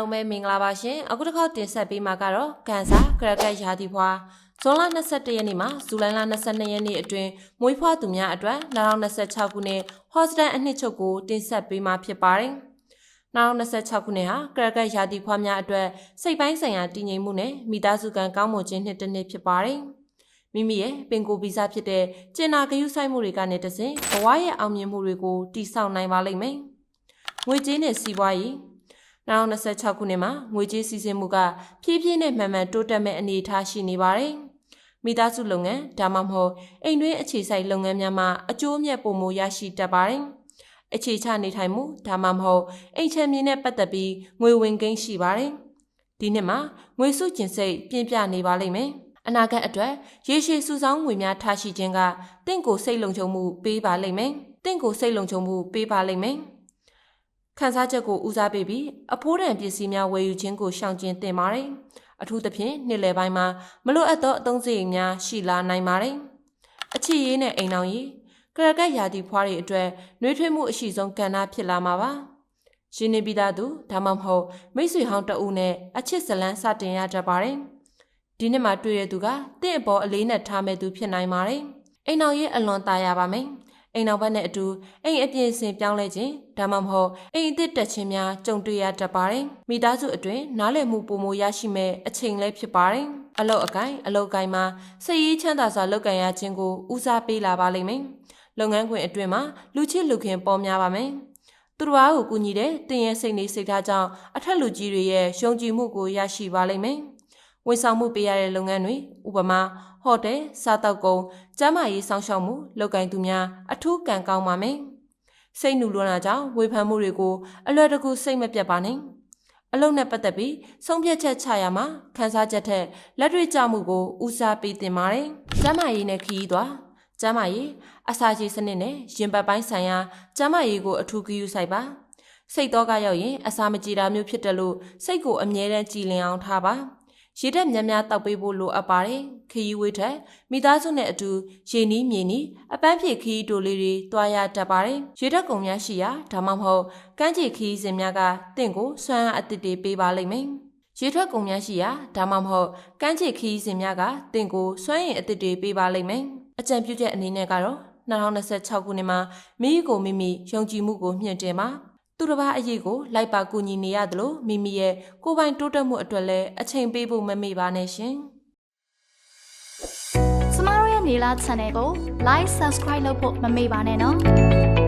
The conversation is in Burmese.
လုံးပဲမင်္ဂလာပါရှင်အခုတစ်ခေါက်တင်ဆက်ပေးမှာကတော့ကန်စာကရကက်ရာသီဖွာဇွန်လ21ရက်နေ့မှာဇူလိုင်လ22ရက်နေ့အတွင်းမွေးဖွားသူများအတွက်2026ခုနှစ်ဟော့စတန်အနှစ်ချုပ်ကိုတင်ဆက်ပေးမှာဖြစ်ပါတယ်2026ခုနှစ်ဟာကရကက်ရာသီဖွာများအတွက်စိတ်ပိုင်းဆိုင်ရာတည်ငြိမ်မှုနဲ့မိသားစုကံကောင်းမွန်ခြင်းနှစ်တစ်နှစ်ဖြစ်ပါတယ်မိမိရဲ့ပင်ကိုယ်ဗီဇဖြစ်တဲ့ကျင်နာဂရုစိုက်မှုတွေကနေတဆင့်ဘဝရဲ့အောင်မြင်မှုတွေကိုတည်ဆောက်နိုင်ပါလိမ့်မယ်ငွေကြေးနဲ့စီးပွားရေး2026ခုနှစ်မှာငွေကြေးစီးဆင်းမှုကဖြည်းဖြည်းနဲ့မှန်မှန်တိုးတက်မဲ့အနေအထားရှိနေပါတယ်။မိသားစုလုပ်ငန်းဒါမှမဟုတ်အိမ်တွင်းအခြေစိုက်လုပ်ငန်းများမှာအကျိုးအမြတ်ပိုမိုရရှိတတ်ပါတယ်။အခြေချနေထိုင်မှုဒါမှမဟုတ်အိမ်ချမ်းမြေနဲ့ပတ်သက်ပြီးငွေဝင်ကိန်းရှိပါတယ်။ဒီနှစ်မှာငွေစုကျင်စိတ်ပြင်းပြနေပါလိမ့်မယ်။အနာဂတ်အတွက်ရေရှည်စုဆောင်းငွေများထားရှိခြင်းကတင့်ကိုစိတ်လုံခြုံမှုပေးပါလိမ့်မယ်။တင့်ကိုစိတ်လုံခြုံမှုပေးပါလိမ့်မယ်။ခန်းစားချက်ကိုဦးစားပေးပြီးအဖိုးတန်ပစ္စည်းများဝယ်ယူခြင်းကိုရှောင်ကျဉ်သင့်ပါတယ်။အထူးသဖြင့်နှစ်လယ်ပိုင်းမှာမလိုအပ်သောအသုံးစရိတ်များရှိလာနိုင်ပါတယ်။အချစ်ရေးနဲ့အိမ်အောင်ရေးကရကက်ရာသီဖွားတွေအတွက်နှွေးထွေးမှုအရှိဆုံးကဏ္ဍဖြစ်လာမှာပါ။ရင်းနှီးပြီးသားသူဒါမှမဟုတ်မိတ်ဆွေဟောင်းတဦးနဲ့အချစ်ဇလန်းစတင်ရတတ်ပါတယ်။ဒီနှစ်မှာတွေ့ရသူကတင့်အပေါ်အလေးနဲ့ထားမဲ့သူဖြစ်နိုင်ပါတယ်။အိမ်အောင်ရေးအလွန်တာယာပါမယ်။အိမ်နောက်ဘက်နဲ့အတူအိမ်အပြင်ဆင်ပြောင်းလဲခြင်းဒါမှမဟုတ်အိမ်အသစ်တက်ခြင်းများကြုံတွေ့ရတတ်ပါတယ်။မိသားစုအတွင်းနားလည်မှုပိုမိုရရှိမဲ့အချိန်လည်းဖြစ်ပါတယ်။အလုပ်အကိုင်မှာစိတ်ရည်ချမ်းသာစွာလုပ်ကိုင်ရခြင်းကိုဦးစားပေးလာပါလိမ့်မယ်။လုပ်ငန်းခွင်အတွင်းမှာလူချစ်လူခင်ပေါ်များပါမယ်။သူတို့အားကိုကူညီတဲ့တင်ရဲ့စိတ်နေစိတ်ထားကြောင့်အထက်လူကြီးတွေရဲ့ယုံကြည်မှုကိုရရှိပါလိမ့်မယ်။ဝန်ဆောင်မှုပေးရတဲ့လုပ်ငန်းတွေဥပမာဟိုတယ်စားတောက်ကုန်ကျန်းမာရေးစောင့်ရှောက်မှုလုပ်ကိုင်သူများအထူးကံကောင်းပါမယ်။စိတ်နူလွန်းတာကြောင့်ဝေဖန်မှုတွေကိုအလွယ်တကူစိတ်မပြတ်ပါနဲ့။အလုပ်နဲ့ပတ်သက်ပြီးဆုံးဖြတ်ချက်ချရမှာခန်းစားချက်ထက်လက်တွေ့ကျမှုကိုဦးစားပေးသင့်ပါတယ်။ကျန်းမာရေးနဲ့ခရီးသွားကျန်းမာရေးအစာချေစနစ်နဲ့ရင်ပတ်ပိုင်းဆိုင်ရာကျန်းမာရေးကိုအထူးဂရုစိုက်ပါ။စိတ်တော့ကရောက်ရင်အစာမကြေတာမျိုးဖြစ်တယ်လို့စိတ်ကိုအမြဲတမ်းကြည်လင်အောင်ထားပါ။ရေတက်များများတောက်ပေးဖို့လိုအပ်ပါတယ်။ခရီးဝေးထက်မိသားစုနဲ့အတူရေနီးမြေနီးအပန်းဖြေခရီးတိုလေးတွေတွားရတတ်ပါတယ်။ရေတက်ကုန်များရှိရာဒါမှမဟုတ်ကမ်းခြေခရီးစဉ်များကတင့်ကိုစွမ်းအားအသစ်တွေပေးပါလိမ့်မယ်။ရေထွက်ကုန်များရှိရာဒါမှမဟုတ်ကမ်းခြေခရီးစဉ်များကတင့်ကိုစွမ်းရည်အသစ်တွေပေးပါလိမ့်မယ်။အကြံပြုချက်အနေနဲ့ကတော့2026ခုနှစ်မှာမိမိယုံကြည်မှုကိုမြင့်တင်ပါသူတစ်ပါးအရေးကိုလိုက်ပါကူညီနေရတယ်လို့မိမိရဲ့ကိုယ်ပိုင်တိုးတက်မှုအတွက်လည်းအချိန်ပေးဖို့မမေ့ပါနဲ့ရှင်။ကျမတို့ရဲ့နေလား channel ကို like subscribe လုပ်ဖို့မမေ့ပါနဲ့နော်။